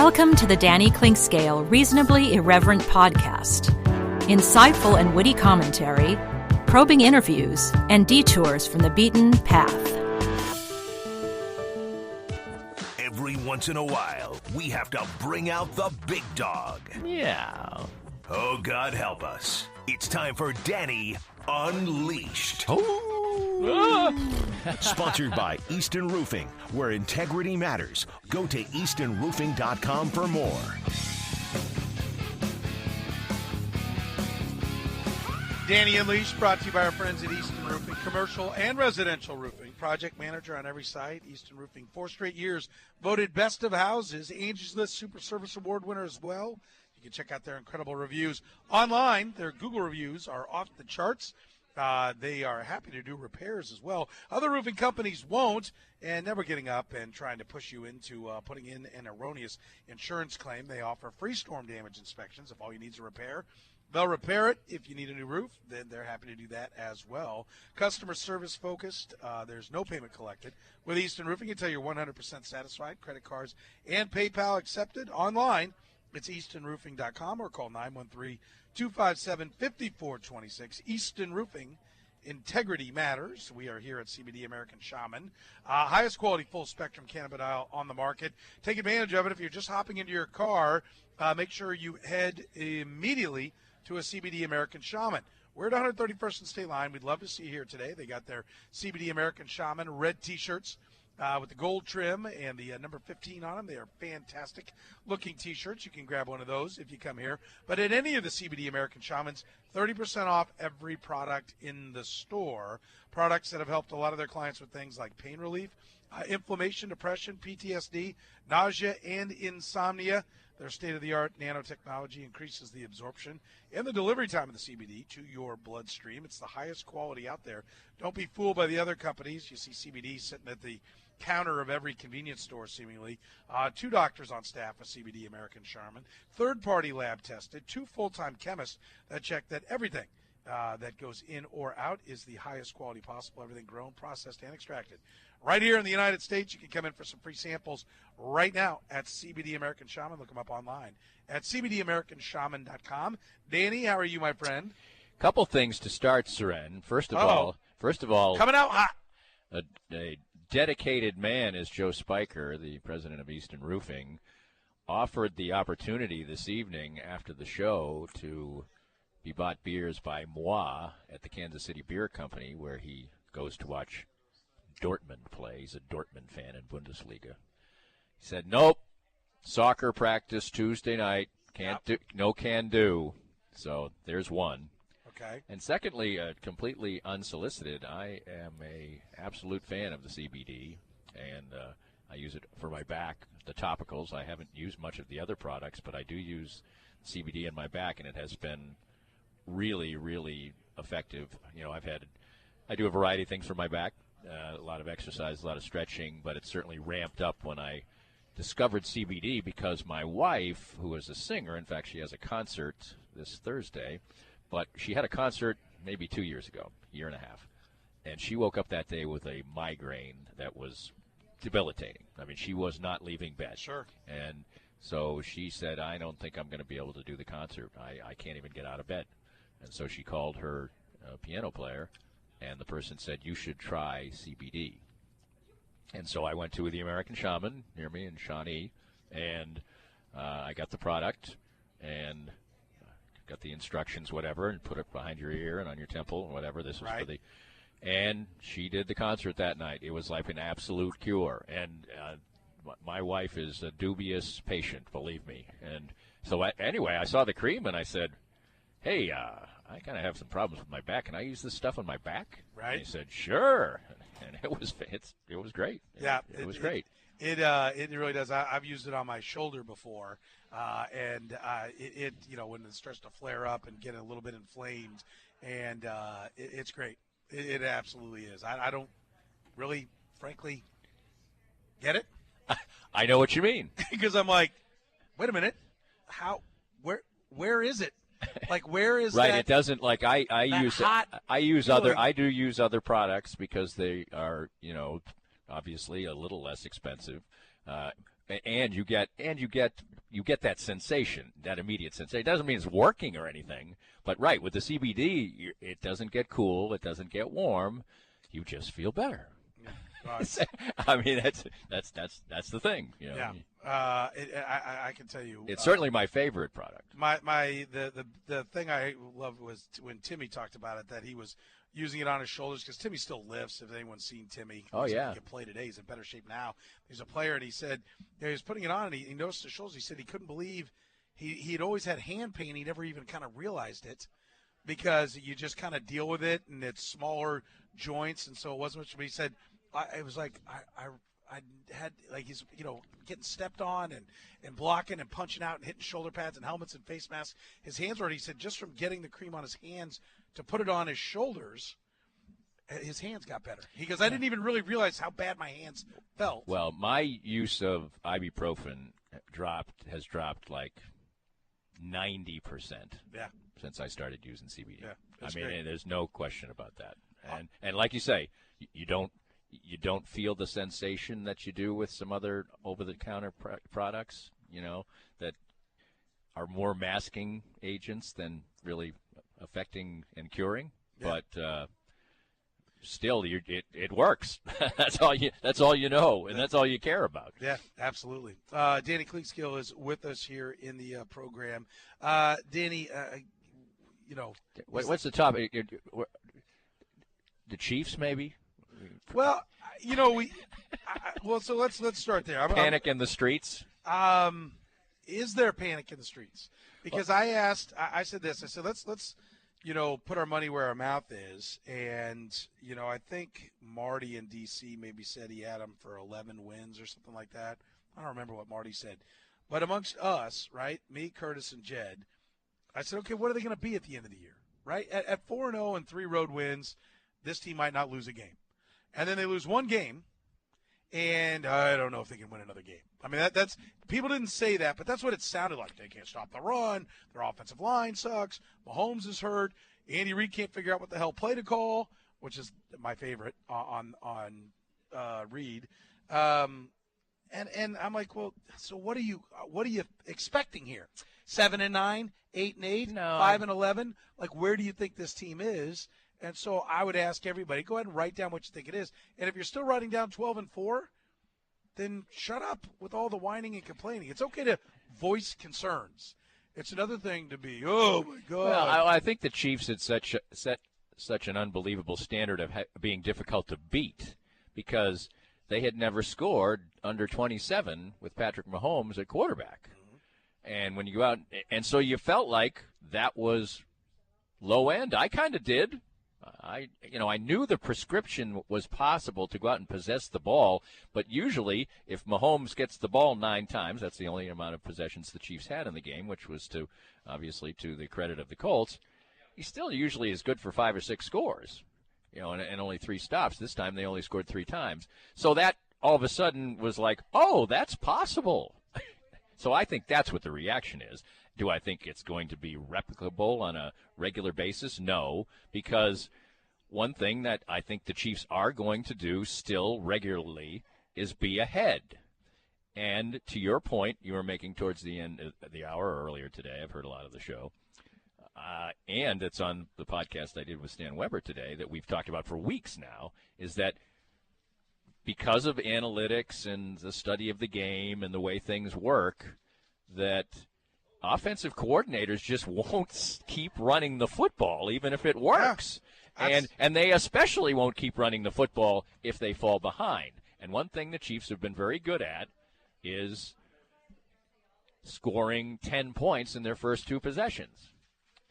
Welcome to the Danny Clinkscale Reasonably Irreverent podcast. Insightful and witty commentary, probing interviews, and detours from the beaten path. Every once in a while, we have to bring out the big dog. Yeah. Oh, God help us. It's time for Danny Unleashed. Sponsored by Easton Roofing, where integrity matters. Go to eastonroofing.com for more. Danny Unleashed, brought to you by our friends at Easton Roofing, commercial and residential roofing. Project manager on every site. Easton Roofing, 4 straight years voted best of houses. Angie's List Super Service Award winner as well. You can check out their incredible reviews online. Their Google reviews are off the charts. They are happy to do repairs as well. Other roofing companies won't, and never getting up and trying to push you into putting in an erroneous insurance claim. They offer free storm damage inspections if all you need is a repair. They'll repair it. If you need a new roof, then they're happy to do that as well. Customer service focused. There's no payment collected. With Easton Roofing, until you're 100% satisfied. Credit cards and PayPal accepted. Online, it's eastonroofing.com or call 913-257-5426. Easton Roofing, integrity matters. We are here at CBD American Shaman. Highest quality full spectrum cannabidiol on the market. Take advantage of it. If you're just hopping into your car, make sure you head immediately to a CBD American Shaman. We're at 131st and State Line. We'd love to see you here today. They got their CBD American Shaman red T-shirts with the gold trim and the number 15 on them. They are fantastic looking T-shirts. You can grab one of those if you come here. But at any of the CBD American Shamans, 30% off every product in the store. Products that have helped a lot of their clients with things like pain relief, inflammation, depression, PTSD, nausea, and insomnia. Their state-of-the-art nanotechnology increases the absorption and the delivery time of the CBD to your bloodstream. It's the highest quality out there. Don't be fooled by the other companies. You see CBD sitting at the counter of every convenience store, seemingly. 2 doctors on staff with CBD American Shaman. Third-party lab tested. 2 full-time chemists that check that everything that goes in or out is the highest quality possible. Everything grown, processed, and extracted. Right here in the United States, you can come in for some free samples right now at CBD American Shaman. Look them up online at cbdamericanshaman.com. Danny, how are you, my friend? Couple things to start, Soren. First of all, coming out hot. A dedicated man as Joe Spiker, the president of Easton Roofing, offered the opportunity this evening after the show to be bought beers by Moi at the Kansas City Beer Company, where he goes to watch Dortmund play. He's a Dortmund fan in Bundesliga. He said, nope, soccer practice Tuesday night. Can do. So there's one. Okay. And secondly, completely unsolicited, I am a absolute fan of the CBD, and I use it for my back, the topicals. I haven't used much of the other products, but I do use CBD in my back, and it has been really, really effective. You know, I do a variety of things for my back, a lot of exercise, a lot of stretching, but it certainly ramped up when I discovered CBD because my wife, who is a singer, in fact, she has a concert this Thursday, but she had a concert maybe 2 years ago, year and a half, and she woke up that day with a migraine that was debilitating. I mean, she was not leaving bed. Sure. And so she said, I don't think I'm going to be able to do the concert. I can't even get out of bed. And so she called her piano player, and the person said, you should try CBD. And so I went to the American Shaman near me in Shawnee, and I got the product and got the instructions, whatever, and put it behind your ear and on your temple and whatever. This was right. And she did the concert that night. It was like an absolute cure. And my wife is a dubious patient, believe me. And so anyway, I saw the cream, and I said, hey, I kind of have some problems with my back. Can I use this stuff on my back? Right. And he said, sure. And it was great. It was great. It really does. I've used it on my shoulder before, and it when it starts to flare up and get a little bit inflamed, and it's great. It absolutely is. I don't really, frankly, get it. I know what you mean. Because I'm like, wait a minute, where is it? Like, where is right? That, it doesn't like I use hot I use feeling. other I do use other products because they are obviously a little less expensive. And you get that sensation, that immediate sensation. It doesn't mean it's working or anything, but right, with the CBD, it doesn't get cool, it doesn't get warm. You just feel better. I mean, that's the thing. You know? Yeah. I can tell you, it's certainly my favorite product. The thing I loved was when Timmy talked about it, that he was using it on his shoulders, because Timmy still lifts. If anyone's seen Timmy, he can play today. He's in better shape now. He's a player, and he said he was putting it on, and he noticed his shoulders. He said he couldn't believe he'd always had hand pain. He never even kind of realized it, because you just kind of deal with it, and it's smaller joints, and so it wasn't much. But he said it was like I had, like, he's, getting stepped on and blocking and punching out and hitting shoulder pads and helmets and face masks. His hands were, he said, just from getting the cream on his hands to put it on his shoulders, his hands got better. He goes, I didn't even really realize how bad my hands felt. Well, my use of ibuprofen has dropped like 90% since I started using CBD. Yeah, I mean, great. There's no question about that. And like you say, you don't feel the sensation that you do with some other over-the-counter products, that are more masking agents than really affecting and curing. Yeah. But still, it works. That's all you know, and that's all you care about. Yeah, absolutely. Danny Klinkskill is with us here in the program. Danny, what's the topic? The Chiefs, maybe? Well, so let's start there. Panic in the streets? Is there panic in the streets? Because I said this. I said, let's put our money where our mouth is. And, I think Marty in D.C. maybe said he had him for 11 wins or something like that. I don't remember what Marty said. But amongst us, right, me, Curtis, and Jed, I said, okay, what are they going to be at the end of the year, right? At 4-0 and 3 road wins, this team might not lose a game. And then they lose one game, and I don't know if they can win another game. I mean, that's people didn't say that, but that's what it sounded like. They can't stop the run. Their offensive line sucks. Mahomes is hurt. Andy Reid can't figure out what the hell play to call, which is my favorite on Reid. And I'm like, well, so what are you expecting here? 7-9, 8-8, No, 5-11. Like, where do you think this team is? And so I would ask everybody, go ahead and write down what you think it is. And if you're still writing down 12-4, then shut up with all the whining and complaining. It's okay to voice concerns. It's another thing to be, oh, my God. Well, I think the Chiefs had set such an unbelievable standard of being difficult to beat because they had never scored under 27 with Patrick Mahomes at quarterback. Mm-hmm. And when you go out, and so you felt like that was low end. I kind of did. I knew the prescription was possible to go out and possess the ball, but usually if Mahomes gets the ball 9 times, that's the only amount of possessions the Chiefs had in the game, which was obviously to the credit of the Colts, he still usually is good for 5 or 6 scores, and only 3 stops. This time they only scored 3 times. So that all of a sudden was like, oh, that's possible. So I think that's what the reaction is. Do I think it's going to be replicable on a regular basis? No, because one thing that I think the Chiefs are going to do still regularly is be ahead. And to your point you were making towards the end of the hour earlier today, I've heard a lot of the show, and it's on the podcast I did with Stan Weber today that we've talked about for weeks now, is that because of analytics and the study of the game and the way things work, that offensive coordinators just won't keep running the football even if it works. Yeah, and they especially won't keep running the football if they fall behind. And one thing the Chiefs have been very good at is scoring 10 points in their first 2 possessions.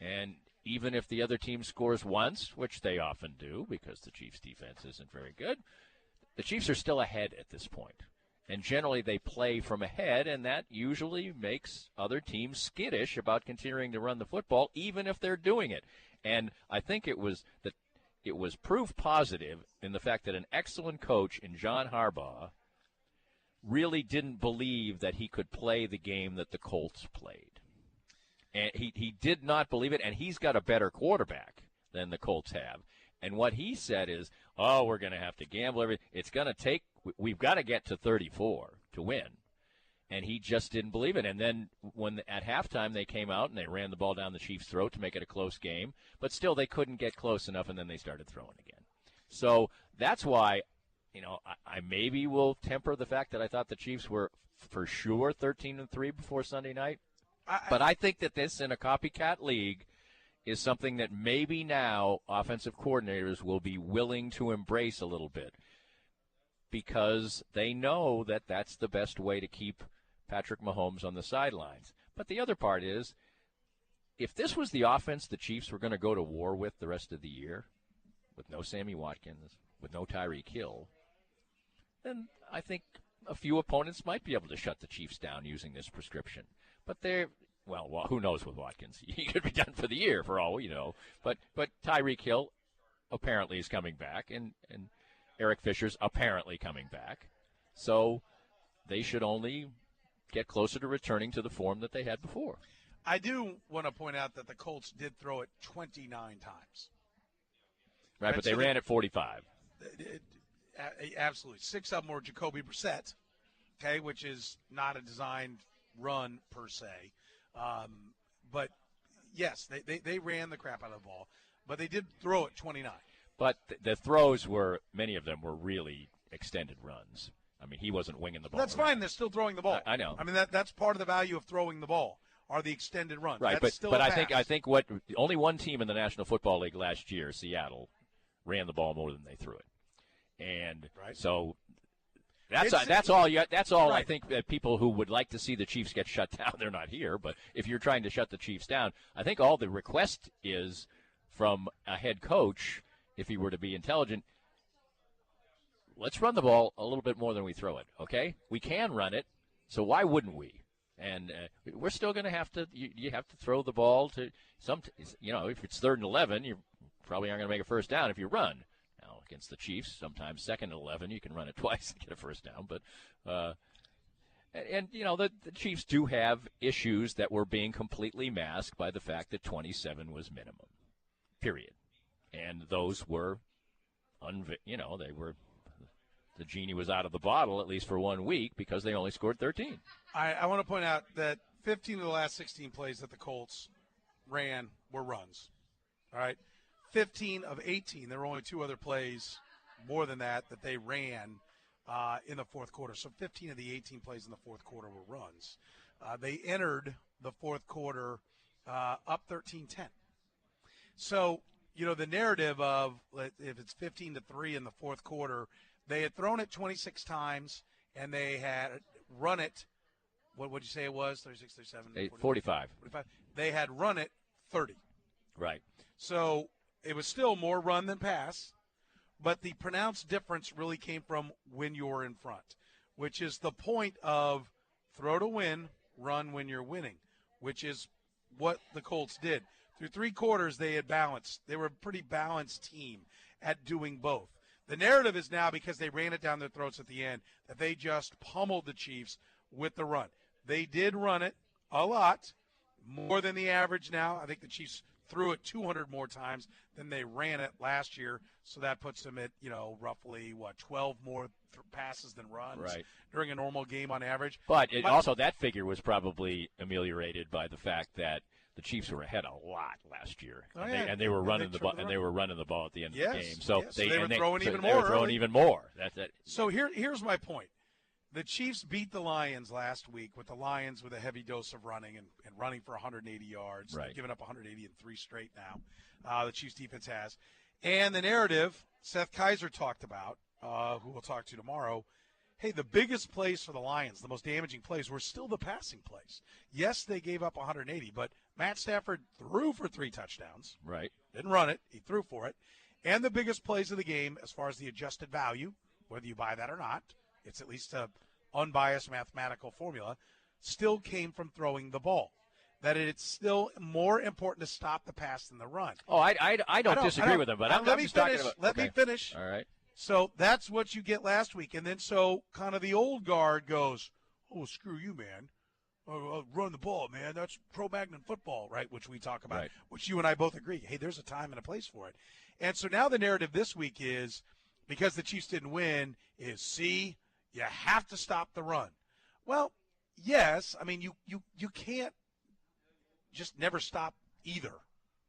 And even if the other team scores once, which they often do because the Chiefs' defense isn't very good, the Chiefs are still ahead at this point. And generally they play from ahead, and that usually makes other teams skittish about continuing to run the football, even if they're doing it. And I think it was proof positive in the fact that an excellent coach in John Harbaugh really didn't believe that he could play the game that the Colts played. And he did not believe it, and he's got a better quarterback than the Colts have. And what he said is, we're going to have to gamble everything. It's going to take – we've got to get to 34 to win. And he just didn't believe it. And then at halftime they came out and they ran the ball down the Chiefs' throat to make it a close game. But still they couldn't get close enough, and then they started throwing again. So that's why, I maybe will temper the fact that I thought the Chiefs were for sure 13-3 before Sunday night. But I think that this, in a copycat league, is something that maybe now offensive coordinators will be willing to embrace a little bit, because they know that that's the best way to keep Patrick Mahomes on the sidelines. But the other part is, if this was the offense the Chiefs were going to go to war with the rest of the year, with no Sammy Watkins, with no Tyreek Hill, then I think a few opponents might be able to shut the Chiefs down using this prescription. But well, who knows with Watkins? He could be done for the year for all we know. But Tyreek Hill apparently is coming back, and Eric Fisher's apparently coming back. So they should only get closer to returning to the form that they had before. I do want to point out that the Colts did throw it 29 times. Right, but they ran it 45. Absolutely. 6 of them were Jacoby Brissett, okay, which is not a designed run per se. But, yes, they ran the crap out of the ball, but they did throw it 29. But the throws many of them were really extended runs. I mean, he wasn't winging the ball. That's fine. They're still throwing the ball. I know. I mean, that's part of the value of throwing the ball, are the extended runs. Right, that's but I think only one team in the National Football League last year, Seattle, ran the ball more than they threw it. And so that's all. That's all. Right. I think that people who would like to see the Chiefs get shut down, they're not here. But if you're trying to shut the Chiefs down, I think all the request is from a head coach, if he were to be intelligent, let's run the ball a little bit more than we throw it, okay? We can run it, so why wouldn't we? And we're still going to have to – you have to throw the ball to some – if it's 3rd and 11, you probably aren't going to make a first down if you run. Now, against the Chiefs, sometimes 2nd and 11, you can run it twice and get a first down. But the Chiefs do have issues that were being completely masked by the fact that 27 was minimum, period. And those were they were – the genie was out of the bottle, at least for 1 week, because they only scored 13. I want to point out that 15 of the last 16 plays that the Colts ran were runs. All right? 15 of 18. There were only 2 other plays more than that they ran in the fourth quarter. So 15 of the 18 plays in the fourth quarter were runs. They entered the fourth quarter up 13-10. So, the narrative of if it's 15-3 in the fourth quarter, they had thrown it 26 times, and they had run it, what would you say it was, 36, 37? 45. They had run it 30. Right. So it was still more run than pass, but the pronounced difference really came from when you're in front, which is the point of throw to win, run when you're winning, which is what the Colts did. Through 3 quarters, they had balanced. They were a pretty balanced team at doing both. The narrative is now, because they ran it down their throats at the end, that they just pummeled the Chiefs with the run. They did run it a lot, more than the average now. I think the Chiefs threw it 200 more times than they ran it last year, so that puts them at, roughly, 12 more passes than runs during a normal game on average. But also that figure was probably ameliorated by the fact that the Chiefs were ahead a lot last year, and they were running the ball, and they were running the ball at the end of the game. So they were throwing even more. They were throwing even more. That's it. So here's my point: the Chiefs beat the Lions last week with the Lions with a heavy dose of running and running for 180 yards. They've given up 180 in 3 straight now. The Chiefs defense has, and the narrative Seth Kaiser talked about, who we'll talk to tomorrow. Hey, the biggest plays for the Lions, the most damaging plays, were still the passing plays. Yes, they gave up 180, but Matt Stafford threw for 3 touchdowns. Right. Didn't run it. He threw for it. And the biggest plays of the game, as far as the adjusted value, whether you buy that or not, it's at least an unbiased mathematical formula, still came from throwing the ball. That it's still more important to stop the pass than the run. Oh, I don't disagree with him, but I'm just talking about. Let me finish. All right. So that's what you get last week. And then so kind of the old guard goes, oh, screw you, man. Run the ball, man. That's pro-magnon football, right, which we talk about, which you and I both agree. Hey, there's a time and a place for it. And so now the narrative this week is, because the Chiefs didn't win, is, see, you have to stop the run. Well, yes, I mean, you can't just never stop either,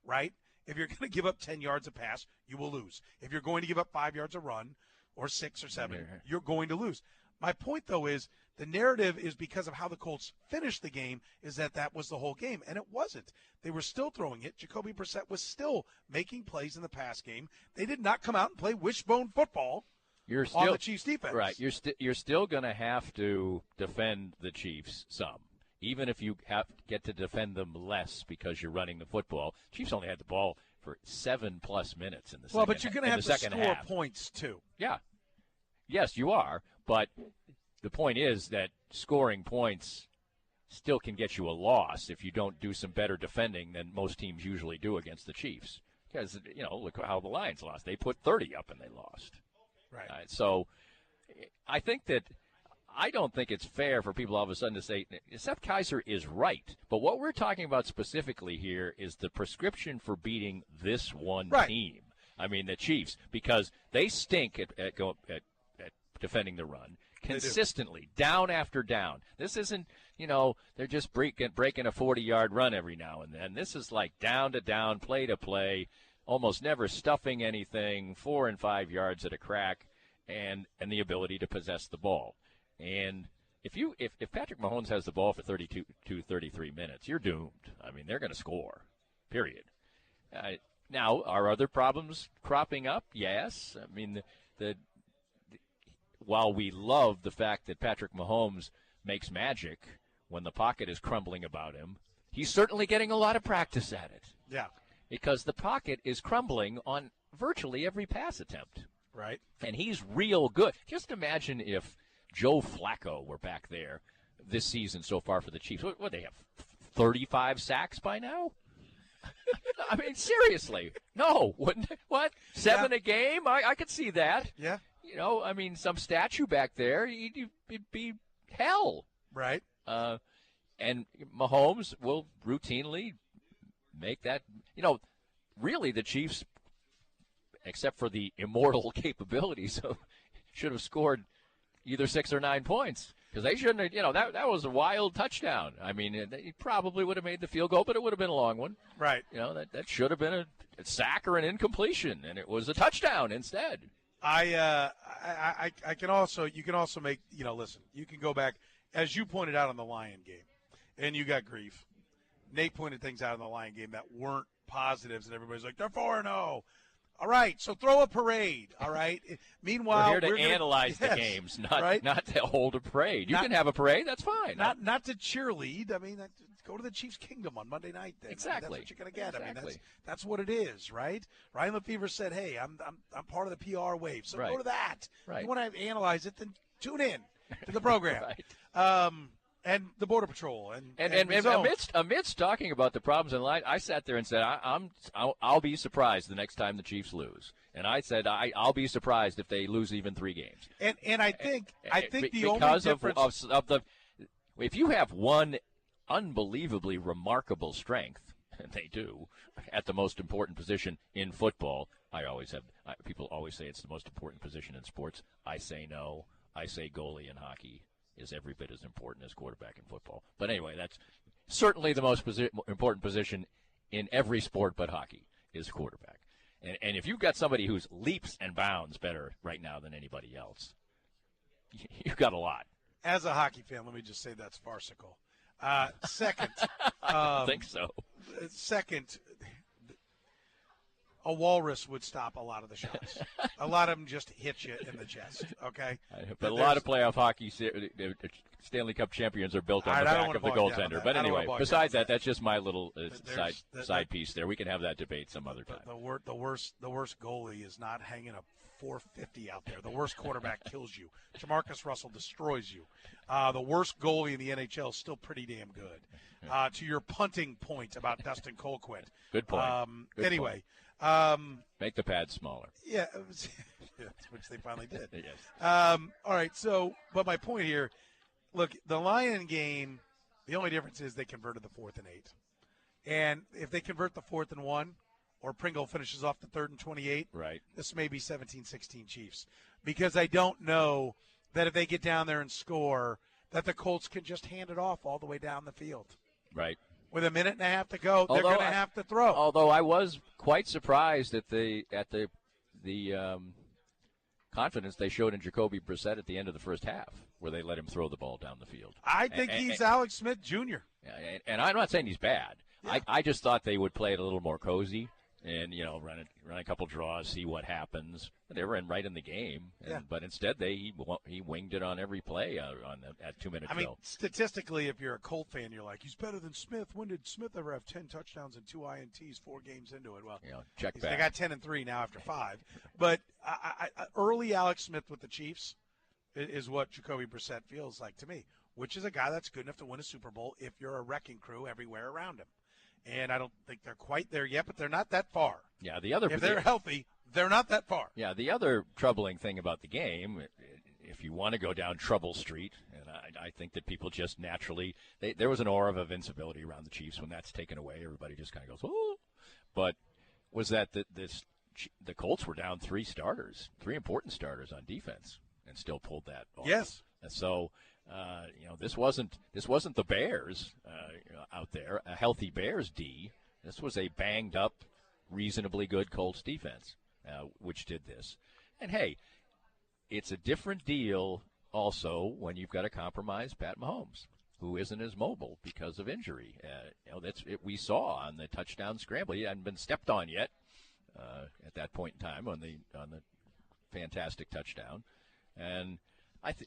right? If you're going to give up 10 yards a pass, you will lose. If you're going to give up 5 yards a run or 6 or 7, you're going to lose. My point, though, is the narrative is because of how the Colts finished the game is that was the whole game, and it wasn't. They were still throwing it. Jacoby Brissett was still making plays in the pass game. They did not come out and play wishbone football on the Chiefs' defense. Right. You're still going to have to defend the Chiefs some, even if you get to defend them less because you're running the football. Chiefs only had the ball for 7+ minutes in the second. Well, but you're going to have to score half. Points too. Yeah. Yes, you are. But the point is that scoring points still can get you a loss if you don't do some better defending than most teams usually do against the Chiefs. Because, look how the Lions lost. They put 30 up and they lost. Right. So I don't think it's fair for people all of a sudden to say, Seth Kaiser is right. But what we're talking about specifically here is the prescription for beating this one team. I mean, the Chiefs, because they stink at defending the run consistently, down after down. This isn't, they're just breaking a 40-yard run every now and then. This is like down to down, play to play, almost never stuffing anything, 4 and 5 yards at a crack, and the ability to possess the ball. And if Patrick Mahomes has the ball for 32 to 33 minutes, you're doomed. I mean, they're going to score, period. Now, are other problems cropping up? Yes. I mean, while we love the fact that Patrick Mahomes makes magic when the pocket is crumbling about him, he's certainly getting a lot of practice at it. Yeah. Because the pocket is crumbling on virtually every pass attempt. Right. And he's real good. Just imagine if Joe Flacco were back there this season so far for the Chiefs. What they have, 35 sacks by now? I mean, seriously. No. Wouldn't it? What? 7 a game? I could see that. Yeah. I mean, some statue back there, it'd be hell. Right. And Mahomes will routinely make that. Really the Chiefs, except for the immortal capabilities, should have scored either 6 or 9 points. Because they shouldn't have, that was a wild touchdown. I mean, he probably would have made the field goal, but it would have been a long one. Right. That should have been a sack or an incompletion, and it was a touchdown instead. You can also make, listen, you can go back, as you pointed out on the Lion game, and you got grief. Nate pointed things out in the Lion game that weren't positives, and everybody's like, they're 4-0. All right, so throw a parade, all right? Meanwhile, we're here to analyze the games, not to hold a parade. You can have a parade, that's fine. Not to cheerlead. I mean, go to the Chiefs' Kingdom on Monday night. Then. Exactly. I mean, that's what you're going to get. Exactly. I mean, that's what it is, right? Ryan Lefevre said, "Hey, I'm part of the PR wave, so go to that. Right. You want to analyze it, then tune in to the program." Right. And the Border Patrol and amidst talking about the problems in line, I sat there and said, I'll be surprised the next time the Chiefs lose. And I said, I'll be surprised if they lose even 3 games. And I think the only because difference if you have one unbelievably remarkable strength, and they do, at the most important position in football, people always say it's the most important position in sports. I say no. I say goalie in hockey is every bit as important as quarterback in football. But anyway, that's certainly the most important position in every sport but hockey is quarterback. And if you've got somebody who's leaps and bounds better right now than anybody else, you've got a lot. As a hockey fan, let me just say that's farcical. Second. I don't think so. Second, a walrus would stop a lot of the shots. A lot of them just hit you in the chest, okay? But a lot of playoff hockey Stanley Cup champions are built on the back of the goaltender. But anyway, besides that, that's just my little side piece there. We can have that debate some other time. The worst goalie is not hanging a 450 out there. The worst quarterback kills you. Jamarcus Russell destroys you. The worst goalie in the NHL is still pretty damn good. To your punting point about Dustin Colquitt. Good point. Anyway. Point. Make the pads smaller. Yeah, which they finally did. Yes. All right, but my point here, look, the Lion game, the only difference is they converted the 4th and 8. And if they convert the 4th and 1, or Pringle finishes off the 3rd and 28, right, this may be 17-16 Chiefs. Because I don't know that if they get down there and score, that the Colts can just hand it off all the way down the field. Right. With a minute and a half to go, they're going to have to throw. Although I was quite surprised at the confidence they showed in Jacoby Brissett at the end of the first half, where they let him throw the ball down the field. I think he's Alex Smith Jr. And I'm not saying he's bad. Yeah. I just thought they would play it a little more cozy and, run a couple draws, see what happens. They were right in the game. But instead, he winged it on every play at 2 minutes. I mean, statistically, if you're a Colt fan, you're like, he's better than Smith. When did Smith ever have 10 touchdowns and 2 INTs 4 games into it? Well, check back. They got 10-3 now after 5. But early Alex Smith with the Chiefs is what Jacoby Brissett feels like to me, which is a guy that's good enough to win a Super Bowl if you're a wrecking crew everywhere around him. And I don't think they're quite there yet, but they're not that far. Yeah, if they're healthy, they're not that far. Yeah, the other troubling thing about the game, if you want to go down Trouble Street, and I think that people just naturally, there was an aura of invincibility around the Chiefs. When that's taken away, everybody just kind of goes, oh. But was that the Colts were down 3 important starters on defense, and still pulled that off. Yes. And so, this wasn't the Bears out there, a healthy Bears D. This was a banged up, reasonably good Colts defense, which did this. And hey, it's a different deal also when you've got a compromised Pat Mahomes, who isn't as mobile because of injury. We saw on the touchdown scramble. He hadn't been stepped on yet at that point in time on the fantastic touchdown, and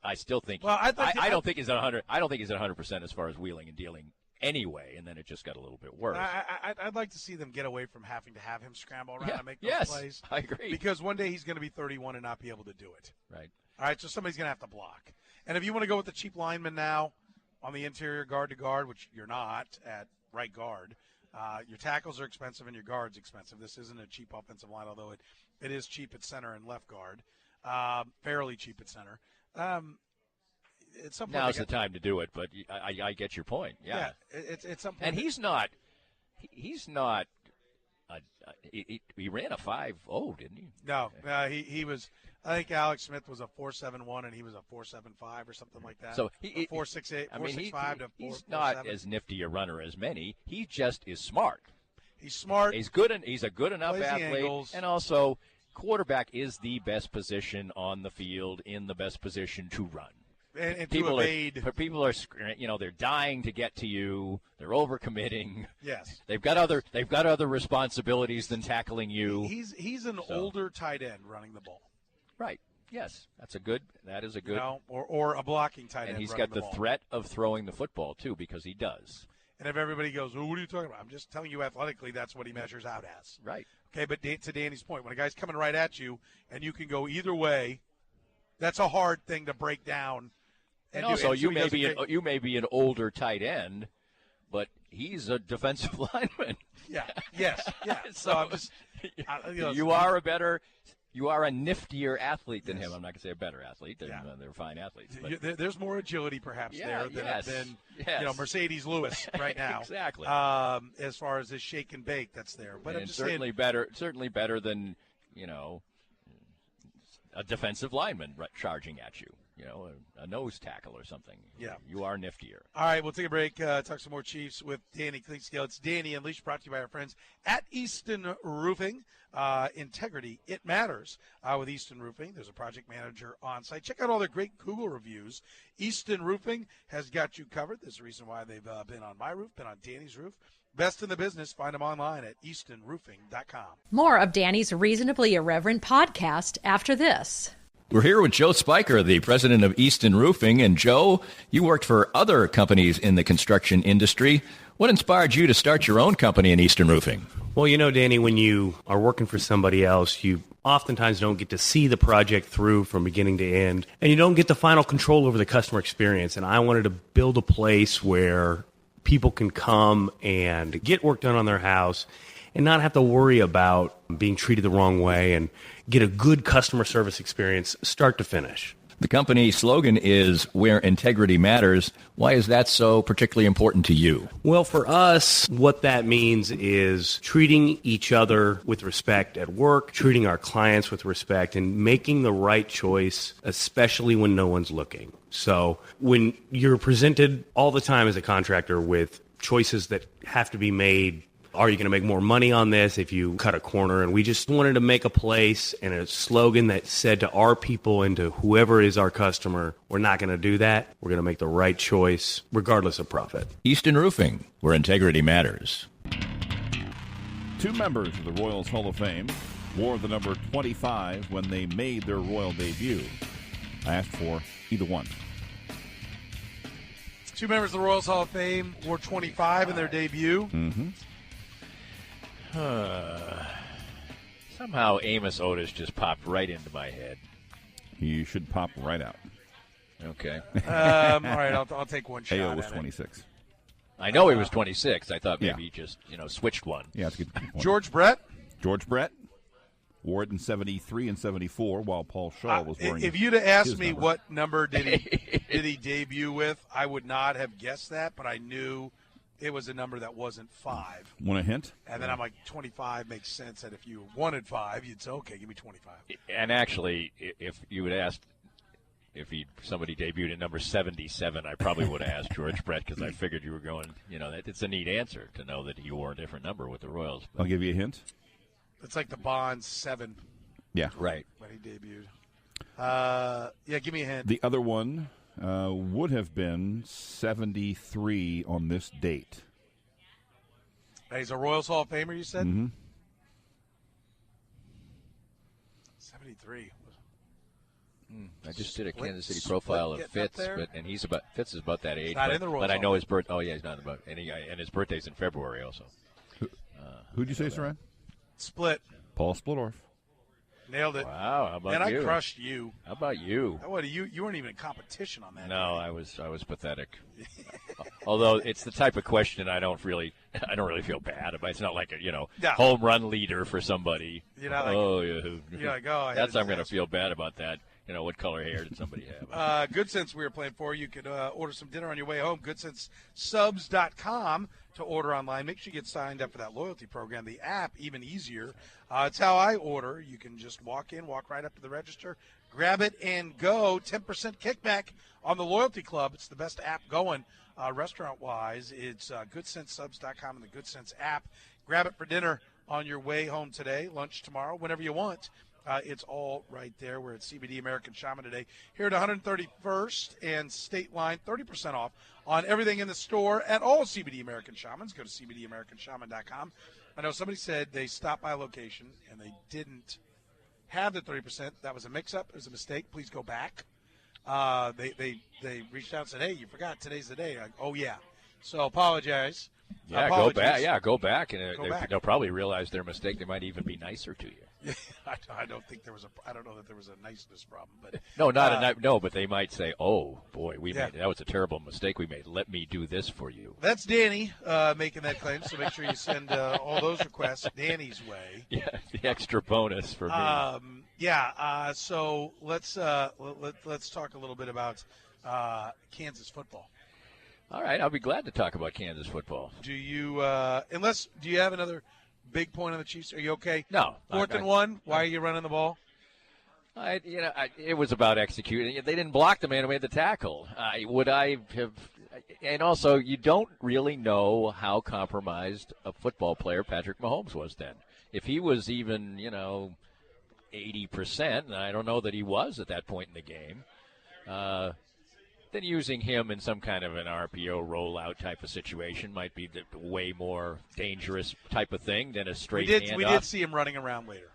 I still think. Well, I don't think he's at 100. I don't think he's at 100% as far as wheeling and dealing anyway. And then it just got a little bit worse. I'd like to see them get away from having to have him scramble around and make those plays. I agree. Because one day he's going to be 31 and not be able to do it. Right. All right. So somebody's going to have to block. And if you want to go with the cheap lineman now on the interior guard to guard, which you're not at right guard, your tackles are expensive and your guard's expensive. This isn't a cheap offensive line, although it is cheap at center and left guard, fairly cheap at center. At some point now's the time to do it, but I get your point. Yeah, it's some point. And he's not. He ran a 5.0, didn't he? No, he was. I think Alex Smith was a 4.71, and he was a 4.75 or something like that. So he 4.68, 4.65 to 4.7. He's not as nifty a runner as many. He just is smart. He's smart. He's good, and he's a good enough athlete, and also. Quarterback is the best position on the field, in the best position to run. And people to evade. People are, they're dying to get to you. They're overcommitting. Yes. They've got other responsibilities than tackling you. He's an older tight end running the ball. Right. Yes. That is a good. Or a blocking tight end. And he's got the threat of throwing the football too, because he does. And if everybody goes, well, what are you talking about? I'm just telling you athletically that's what he measures out as. Right. Okay, but to Danny's point, when a guy's coming right at you and you can go either way, that's a hard thing to break down. And also, you may be an older tight end, but he's a defensive lineman. Yeah. Yes. Yeah. So I'm just, you are a niftier athlete than him. I'm not going to say a better athlete. They're fine athletes. But. There's more agility perhaps there than Mercedes Lewis right now. Exactly. As far as his shake and bake that's there. But I'm just certainly saying, better than, a defensive lineman charging at you. A nose tackle or something. Yeah. You are niftier. All right, we'll take a break, talk some more Chiefs with Danny Clinkscale. It's Danny Unleashed, brought to you by our friends at Easton Roofing. Integrity, it matters with Easton Roofing. There's a project manager on site. Check out all their great Google reviews. Easton Roofing has got you covered. There's a reason why they've been on my roof, been on Danny's roof. Best in the business. Find them online at eastonroofing.com. More of Danny's Reasonably Irreverent podcast after this. We're here with Joe Spiker, the president of Easton Roofing. And Joe, you worked for other companies in the construction industry. What inspired you to start your own company in Easton Roofing? Well, Danny, when you are working for somebody else, you oftentimes don't get to see the project through from beginning to end, and you don't get the final control over the customer experience. And I wanted to build a place where people can come and get work done on their house and not have to worry about being treated the wrong way and get a good customer service experience start to finish. The company slogan is "Where Integrity Matters." Why is that so particularly important to you? Well, for us, what that means is treating each other with respect at work, treating our clients with respect, and making the right choice, especially when no one's looking. So when you're presented all the time as a contractor with choices that have to be made, are you going to make more money on this if you cut a corner? And we just wanted to make a place and a slogan that said to our people and to whoever is our customer, we're not going to do that. We're going to make the right choice regardless of profit. Easton Roofing, where integrity matters. Two members of the Royals Hall of Fame wore the number 25 when they made their Royal debut. I asked for either one. Two members of the Royals Hall of Fame wore 25 in their debut. Mm-hmm. Somehow Amos Otis just popped right into my head. He should pop right out. Okay. All right, I'll take one shot. AO was at 26. I know he was 26. I thought maybe Yeah. he just, switched one. Yeah, that's a good point. George Brett. George Brett wore it in 73 and 74 while Paul Shaw was wearing If you'd have asked his me number. what number did he debut with, I would not have guessed that, but I knew it was a number that wasn't 5. Want a hint? And then I'm like, 25 makes sense. And if you wanted 5, you'd say, okay, give me 25. And actually, if you had asked if somebody debuted at number 77, I probably would have asked George Brett because I figured you were going, it's a neat answer to know that he wore a different number with the Royals. But, I'll give you a hint. It's like the Bonds 7 Yeah. right. when he debuted. Yeah, give me a hint. The other one would have been 73 on this date. He's a Royals Hall of Famer, you said? Mm-hmm. 73. I just did a Kansas City profile of getting up Fitz, there? and Fitz is about that age. not in the Royals but I Hall know of his birth. Oh yeah, he's not about, and his birthday's in February also. Who'd you say, Soren? Split. Paul Splittorff. Nailed it. Wow, how about And you? I crushed you. How about you? You weren't even in competition on that. No, I was pathetic. Although it's the type of question I don't really feel bad about. It's not like a No. home run leader for somebody. You're not like- You're like, oh, I had that's a I'm going to disaster. feel bad about that. What color hair did somebody have? Good Sense we were playing for. You could order some dinner on your way home. GoodSenseSubs.com to order online. Make sure you get signed up for that loyalty program. The app, even easier. It's how I order. You can just walk right up to the register, grab it, and go. 10% kickback on the loyalty club. It's the best app going restaurant-wise. It's GoodSenseSubs.com and the Good Sense app. Grab it for dinner on your way home today, lunch tomorrow, whenever you want. It's all right there. We're at CBD American Shaman today. Here at 131st and State Line, 30% off on everything in the store at all CBD American Shamans. Go to CBDAmericanShaman.com. I know somebody said they stopped by a location and they didn't have the 30%. That was a mix-up. It was a mistake. Please go back. They reached out and said, hey, you forgot today's the day. Oh, yeah. So apologize. Yeah, Apologies. go back. Yeah, go back, and Go back. they'll probably realize their mistake. They might even be nicer to you. I don't think there was I don't know that there was a niceness problem, but No, but they might say, "Oh boy, that was a terrible mistake we made. Let me do this for you." That's Danny making that claim, so make sure you send all those requests Danny's way. Yeah, the extra bonus for me. So let's talk a little bit about Kansas football. All right, I'll be glad to talk about Kansas football. Do you have another big point on the Chiefs? Are you okay? No. 4th and 1. Why are you running the ball? It was about executing. They didn't block the man who made the tackle. Would I have? And also, you don't really know how compromised a football player Patrick Mahomes was then. If he was even, 80%, and I don't know that he was at that point in the game, then using him in some kind of an RPO rollout type of situation might be the way more dangerous type of thing than a straight handoff. We did see him running around later.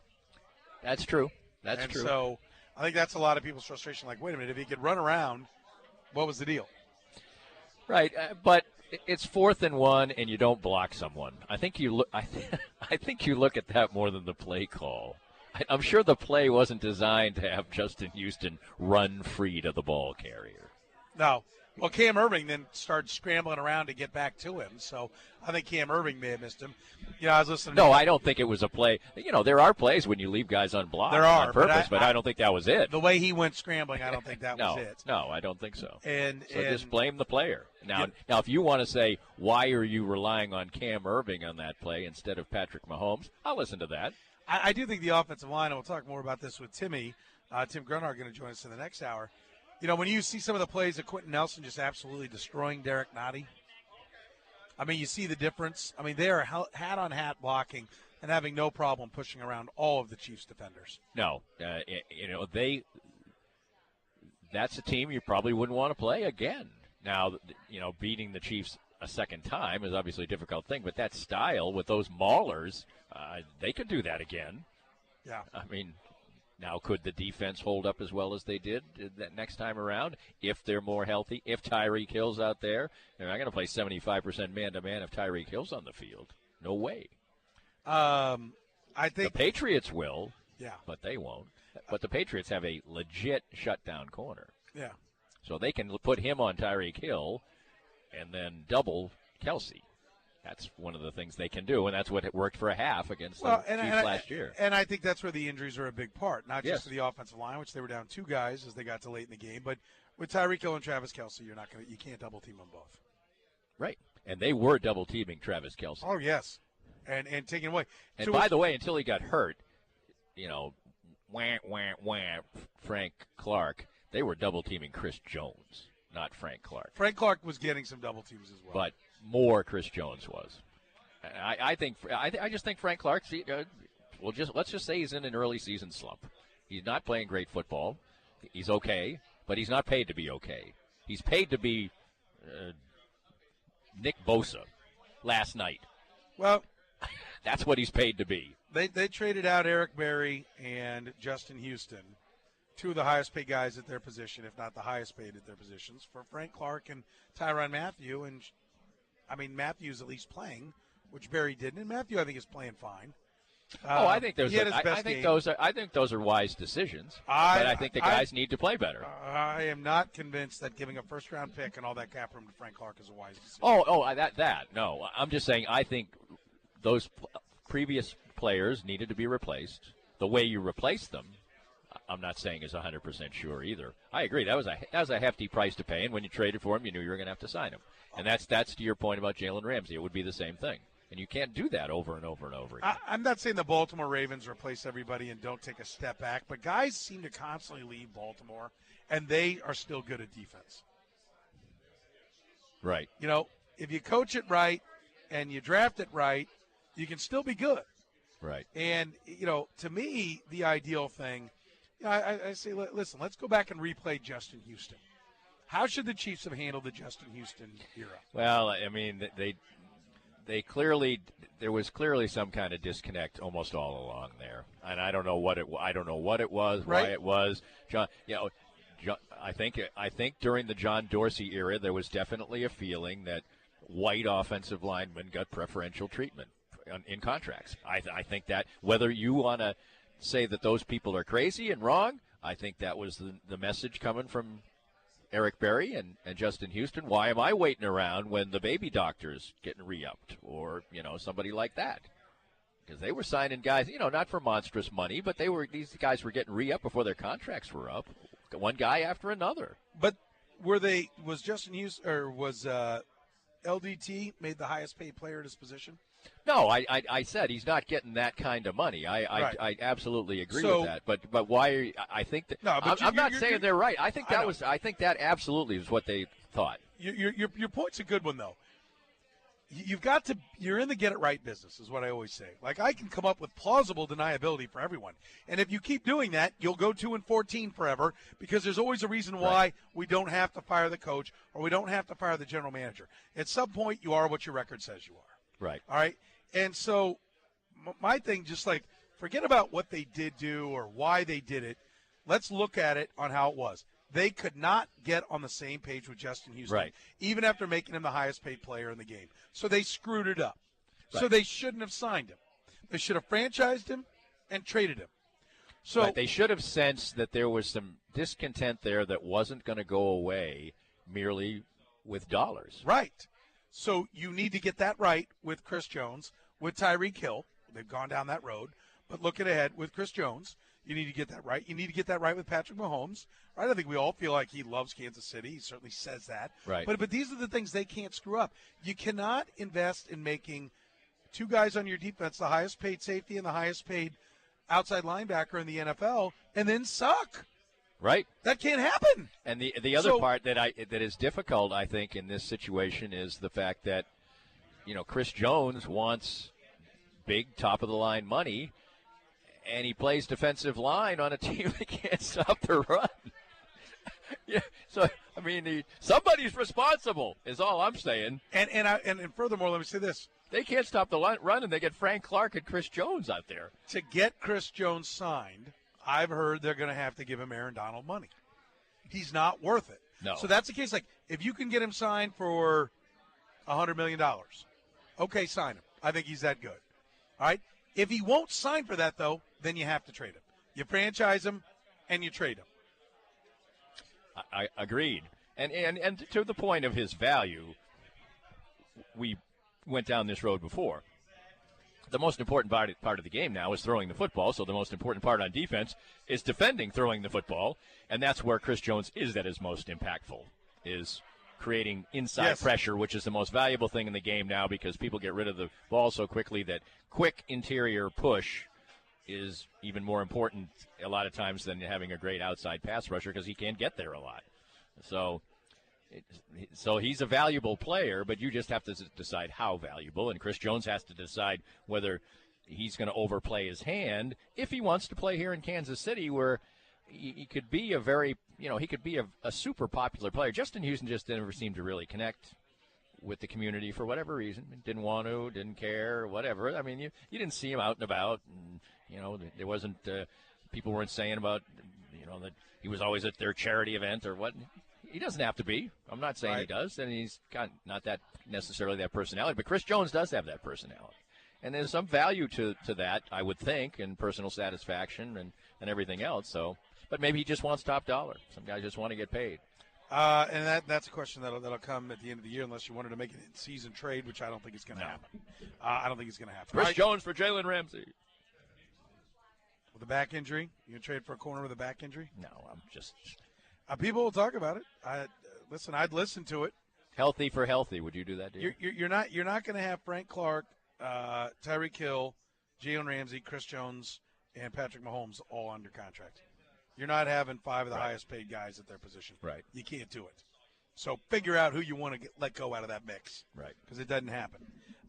That's true. That's and true. So I think that's a lot of people's frustration. Like, wait a minute, if he could run around, what was the deal? Right, but it's 4th and 1, and you don't block someone. I think you look. I think you look at that more than the play call. I'm sure the play wasn't designed to have Justin Houston run free to the ball carrier. No, Well, Cam Irving then started scrambling around to get back to him, so I think Cam Irving may have missed him. I was listening. No, I don't think it was a play. There are plays when you leave guys unblocked on purpose, but I don't think that was it. The way he went scrambling, I don't think that was it. No, I don't think so. And just blame the player. Now, if you want to say, why are you relying on Cam Irving on that play instead of Patrick Mahomes, I'll listen to that. I do think the offensive line, and we'll talk more about this with Tim Grunhard going to join us in the next hour. When you see some of the plays of Quentin Nelson just absolutely destroying Derek Nottie, you see the difference. They are hat-on-hat blocking and having no problem pushing around all of the Chiefs' defenders. No. That's a team you probably wouldn't want to play again. Now, beating the Chiefs a second time is obviously a difficult thing, but that style with those maulers, they could do that again. Yeah. Now, could the defense hold up as well as they did that next time around if they're more healthy? If Tyreek Hill's out there, they're not going to play 75% man-to-man if Tyreek Hill's on the field. No way. I think the Patriots will, but they won't. But the Patriots have a legit shutdown corner. Yeah. So they can put him on Tyreek Hill and then double Kelsey. That's one of the things they can do, and that's what worked for a half against the Chiefs last year. And I think that's where the injuries are a big part, not just to the offensive line, which they were down 2 guys as they got to late in the game, but with Tyreek Hill and Travis Kelsey, you can't double team them both. Right, and they were double teaming Travis Kelsey. Oh yes, and taking away. And by the way, until he got hurt, Frank Clark, they were double teaming Chris Jones, not Frank Clark. Frank Clark was getting some double teams as well, but more Chris Jones was. I just think Frank Clark. Let's just say he's in an early season slump. He's not playing great football. He's okay, but he's not paid to be okay. He's paid to be Nick Bosa last night. Well, that's what he's paid to be. They traded out Eric Berry and Justin Houston, 2 of the highest paid guys at their position, if not the highest paid at their positions, for Frank Clark and Tyrann Mathieu. And Matthew's at least playing, which Berry didn't, and Mathieu I think is playing fine. I think those are wise decisions. But I think the guys need to play better. I am not convinced that giving a first-round pick and all that cap room to Frank Clark is a wise decision. No. I'm just saying I think those previous players needed to be replaced. The way you replace them, I'm not saying is 100% sure either. I agree. That was a hefty price to pay, and when you traded for him, you knew you were going to have to sign him. And that's to your point about Jalen Ramsey. It would be the same thing. And you can't do that over and over and over again. I'm not saying the Baltimore Ravens replace everybody and don't take a step back, but guys seem to constantly leave Baltimore, and they are still good at defense. Right. If you coach it right and you draft it right, you can still be good. Right. And, to me, the ideal thing, I say, listen, let's go back and replay Justin Houston. How should the Chiefs have handled the Justin Houston era? Well, they clearly, there was clearly some kind of disconnect almost all along there, and I don't know what it was, right. Why it was. John, I think during the John Dorsey era, there was definitely a feeling that white offensive linemen got preferential treatment in contracts. I think that whether you want to say that those people are crazy and wrong, I think that was the message coming from Eric Berry and Justin Houston. Why am I waiting around when the baby doctor's getting re-upped or, somebody like that? Because they were signing guys, not for monstrous money, but these guys were getting re-upped before their contracts were up. One guy after another. But was Justin Houston or was LDT made the highest paid player at his position? No, I said he's not getting that kind of money. I absolutely agree with that. But why? I think that. No, but I'm not saying they're right. I think that absolutely is what they thought. Your point's a good one though. You're in the get it right business, is what I always say. Like, I can come up with plausible deniability for everyone, and if you keep doing that, you'll go 2-14 forever because there's always a reason why we don't have to fire the coach or we don't have to fire the general manager. At some point, you are what your record says you are. Right. All right. And so my thing, just like, forget about what they did do or why they did it. Let's look at it on how it was. They could not get on the same page with Justin Houston, even after making him the highest paid player in the game. So they screwed it up. Right. So they shouldn't have signed him. They should have franchised him and traded him. So they should have sensed that there was some discontent there that wasn't going to go away merely with dollars. Right. So you need to get that right with Chris Jones, with Tyreek Hill. They've gone down that road. But looking ahead with Chris Jones, you need to get that right. You need to get that right with Patrick Mahomes. Right? I think we all feel like he loves Kansas City. He certainly says that. Right. But these are the things they can't screw up. You cannot invest in making two guys on your defense the highest paid safety and the highest paid outside linebacker in the NFL and then suck. Right. That can't happen. And the other part that is difficult, I think, in this situation is the fact that, Chris Jones wants big top-of-the-line money, and he plays defensive line on a team that can't stop the run. Yeah, so, somebody's responsible is all I'm saying. And furthermore, let me say this. They can't stop the run, and they get Frank Clark and Chris Jones out there. To get Chris Jones signed, I've heard they're going to have to give him Aaron Donald money. He's not worth it. No. So that's the case. Like, if you can get him signed for $100 million, okay, sign him. I think he's that good. All right? If he won't sign for that, though, then you have to trade him. You franchise him, and you trade him. I agreed. And to the point of his value, we went down this road before. The most important part of the game now is throwing the football, so the most important part on defense is defending throwing the football, and that's where Chris Jones is at his most impactful, is creating inside pressure, which is the most valuable thing in the game now because people get rid of the ball so quickly that quick interior push is even more important a lot of times than having a great outside pass rusher because he can't get there a lot. So he's a valuable player, but you just have to decide how valuable, and Chris Jones has to decide whether he's going to overplay his hand if he wants to play here in Kansas City where he could be a super popular player. Justin Houston just never seemed to really connect with the community for whatever reason. Didn't want to, didn't care, whatever. I mean, you didn't see him out and about, and, there wasn't people weren't saying about, that he was always at their charity event or what. He doesn't have to be. I'm not saying he does, and he's got not that necessarily that personality. But Chris Jones does have that personality, and there's some value to that, I would think, and personal satisfaction and everything else. So, but maybe he just wants top dollar. Some guys just want to get paid. And that's a question that'll come at the end of the year, unless you wanted to make an in-season trade, which I don't think is going to happen. I don't think it's going to happen. Chris Jones for Jalen Ramsey. With a back injury, you gonna trade for a corner with a back injury? No, I'm just. People will talk about it. I'd listen to it. Healthy for healthy. Would you do that, dude? You're not going to have Frank Clark, Tyreek Hill, Jalen Ramsey, Chris Jones, and Patrick Mahomes all under contract. You're not having five of the highest paid guys at their position. Right. You can't do it. So figure out who you want to let go out of that mix. Right. Because it doesn't happen.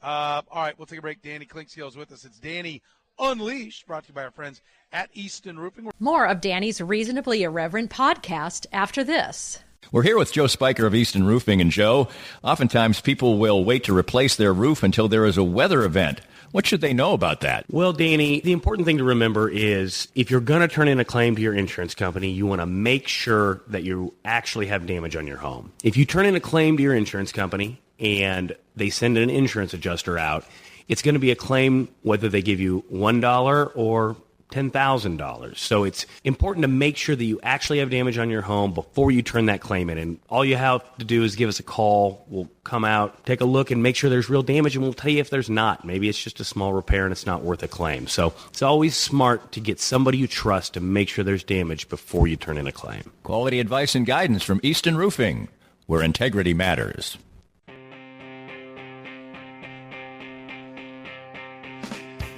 All right, we'll take a break. Danny Clinkscale is with us. It's Danny Unleashed, brought to you by our friends at Easton Roofing. More of Danny's Reasonably Irreverent podcast after this. We're here with Joe Spiker of Easton Roofing. And Joe, oftentimes people will wait to replace their roof until there is a weather event. What should they know about that? Well, Danny, the important thing to remember is if you're going to turn in a claim to your insurance company, you want to make sure that you actually have damage on your home. If you turn in a claim to your insurance company and they send an insurance adjuster out, it's going to be a claim whether they give you $1 or $10,000. So it's important to make sure that you actually have damage on your home before you turn that claim in. And all you have to do is give us a call. We'll come out, take a look, and make sure there's real damage, and we'll tell you if there's not. Maybe it's just a small repair and it's not worth a claim. So it's always smart to get somebody you trust to make sure there's damage before you turn in a claim. Quality advice and guidance from Easton Roofing, where integrity matters.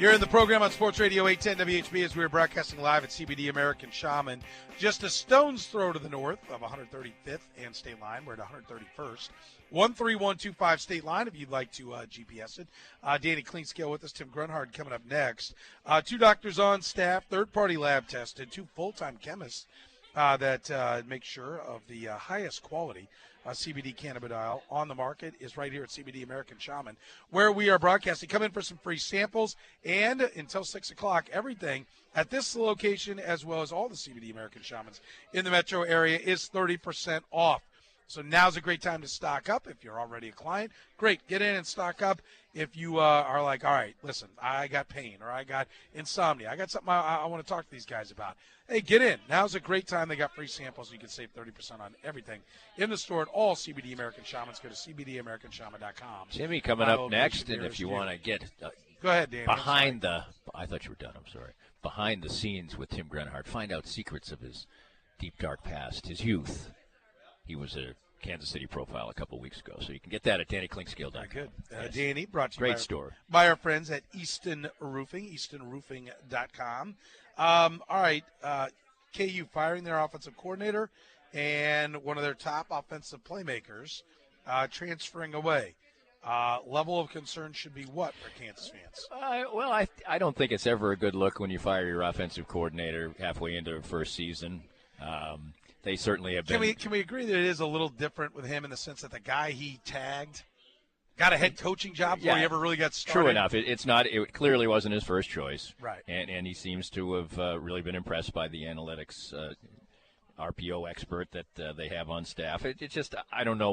You're in the program on Sports Radio 810 WHB as we are broadcasting live at CBD American Shaman. Just a stone's throw to the north of 135th and State Line. We're at 131st. 13125 State Line if you'd like to GPS it. Danny Clinkscale with us. Tim Grunhard coming up next. Two doctors on staff, third-party lab tested, two full-time chemists that make sure of the highest quality CBD cannabidiol on the market is right here at CBD American Shaman, where we are broadcasting. Come in for some free samples, and until 6 o'clock, everything at this location, as well as all the CBD American Shamans in the metro area, is 30% off. So now's a great time to stock up. If you're already a client, great, get in and stock up. If you are like, all right, listen, I got pain or I got insomnia, I got something I want to talk to these guys about. Hey, get in. Now's a great time. They got free samples. You can save 30% on everything in the store at all CBD American Shamans. Go to cbdamericanshaman.com. Jimmy coming up next, and if you want to get go ahead, Dan. behind the – I thought you were done. I'm sorry. Behind the scenes with Tim Grenhart. Find out secrets of his deep, dark past, his youth. He was a Kansas City profile a couple weeks ago, so you can get that at DannyKlinkScale.com. Good. Yes. Danny, brought to you Great store. By our friends at Easton Roofing, eastonroofing.com. All right, KU firing their offensive coordinator and one of their top offensive playmakers transferring away. Level of concern should be what for Kansas fans? Well, I don't think it's ever a good look when you fire your offensive coordinator halfway into the first season. They certainly have been. Can we agree that it is a little different with him in the sense that the guy he tagged got a head coaching job before he ever really got started? True enough. It clearly wasn't his first choice. Right. And he seems to have really been impressed by the analytics RPO expert that they have on staff. It's just, I don't know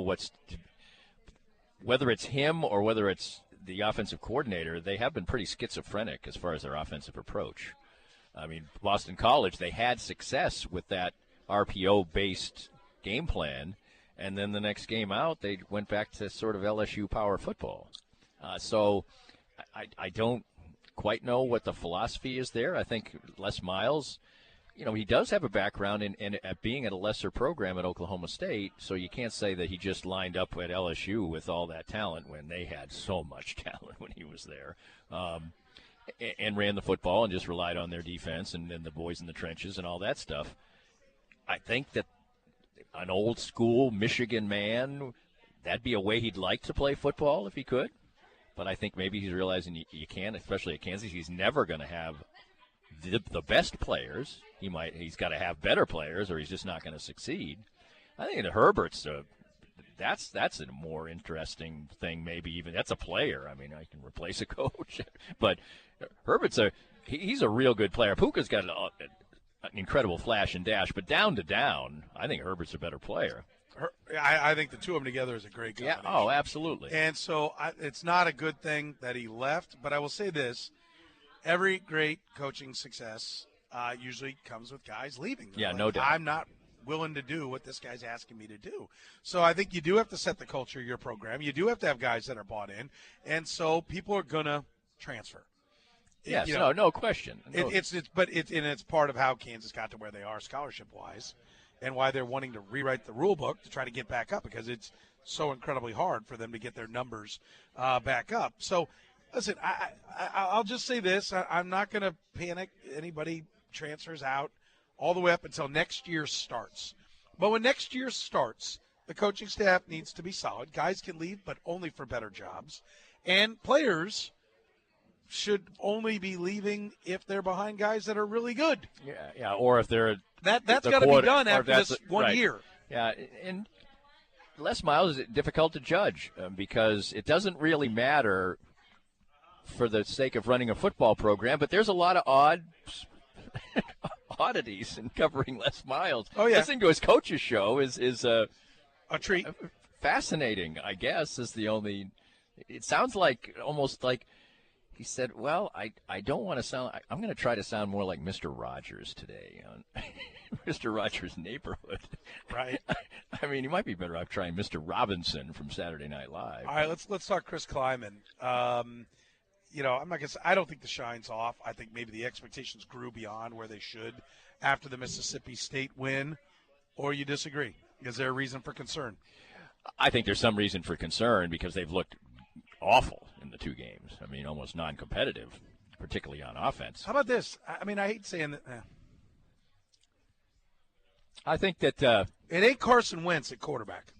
whether it's him or whether it's the offensive coordinator. They have been pretty schizophrenic as far as their offensive approach. I mean, Boston College, they had success with that RPO-based game plan, and then the next game out, they went back to sort of LSU power football. So I don't quite know what the philosophy is there. I think Les Miles, he does have a background in being at a lesser program at Oklahoma State, so you can't say that he just lined up at LSU with all that talent when they had so much talent when he was there. And ran the football and just relied on their defense and the boys in the trenches and all that stuff. I think that an old-school Michigan man, that'd be a way he'd like to play football if he could. But I think maybe he's realizing you can't, especially at Kansas. He's never going to have the best players. He's got to have better players or he's just not going to succeed. I think that Herbert's that's a more interesting thing maybe even. That's a player. I mean, I can replace a coach. But Herbert's he's a real good player. Puka's got an incredible flash and dash, but down to down, I think Herbert's a better player. I think the two of them together is a great combination. Yeah, absolutely. And so it's not a good thing that he left, but I will say this. Every great coaching success usually comes with guys leaving. Yeah, no doubt. I'm not willing to do what this guy's asking me to do. So I think you do have to set the culture of your program. You do have to have guys that are bought in, and so people are going to transfer. Yes, no question. It's part of how Kansas got to where they are scholarship-wise and why they're wanting to rewrite the rule book to try to get back up because it's so incredibly hard for them to get their numbers back up. So, listen, I'll just say this. I'm not going to panic. Anybody transfers out all the way up until next year starts. But when next year starts, the coaching staff needs to be solid. Guys can leave, but only for better jobs. And players should only be leaving if they're behind guys that are really good. Yeah, or if they're that's got to be done after this one right. year. Yeah, and Les Miles is difficult to judge because it doesn't really matter for the sake of running a football program, but there's a lot of oddities in covering Les Miles. Oh yeah, listening to his coach's show is a treat. Fascinating, I guess, is the only. It sounds like almost like. He said, well, I don't want to sound – I'm going to try to sound more like Mr. Rogers today on Mr. Rogers' Neighborhood. Right. I mean, you might be better off trying Mr. Robinson from Saturday Night Live. All right, let's talk Chris Kleiman. I'm not going to say – I don't think the shine's off. I think maybe the expectations grew beyond where they should after the Mississippi State win. Or you disagree? Is there a reason for concern? I think there's some reason for concern because they've looked awful in the two games. I mean, almost non-competitive, particularly on offense. How about this? I mean, I hate saying that. I think that it ain't Carson Wentz at quarterback.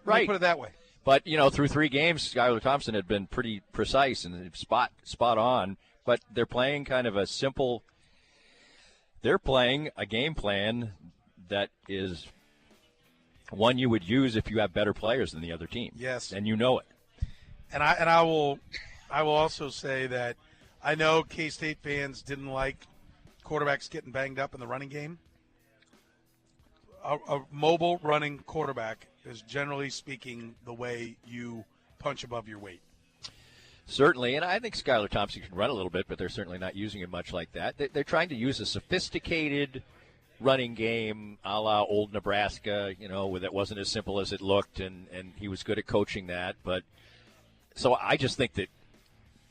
Right. Put it that way. But, through 3 games, Skylar Thompson had been pretty precise and spot on. But they're playing kind of a simple – they're playing a game plan that is one you would use if you have better players than the other team. Yes. And you know it. And I will also say that I know K-State fans didn't like quarterbacks getting banged up in the running game. a mobile running quarterback is generally speaking the way you punch above your weight. Certainly, and I think Skylar Thompson can run a little bit, but they're certainly not using him much like that. They're trying to use a sophisticated running game a la old Nebraska, that wasn't as simple as it looked, and he was good at coaching that. But so I just think that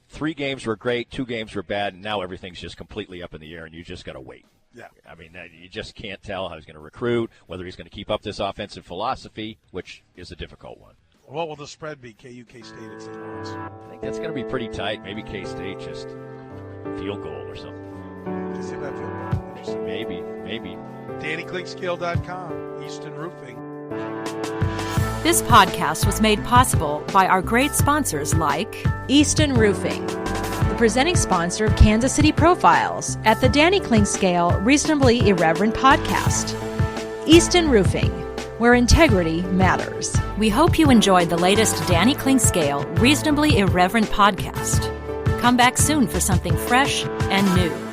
3 games were great, 2 games were bad, and now everything's just completely up in the air, and you just got to wait. Yeah. I mean, you just can't tell how he's going to recruit, whether he's going to keep up this offensive philosophy, which is a difficult one. What will the spread be, KU K-State at St. Lawrence? I think that's going to be pretty tight. Maybe K-State just field goal or something. Just see that field goal. Interesting. Maybe. DannyClinkscale.com, Easton Roofing. This podcast was made possible by our great sponsors like Easton Roofing, the presenting sponsor of Kansas City Profiles at the Danny Clinkscale Reasonably Irreverent podcast. Easton Roofing, where integrity matters. We hope you enjoyed the latest Danny Clinkscale Reasonably Irreverent podcast. Come back soon for something fresh and new.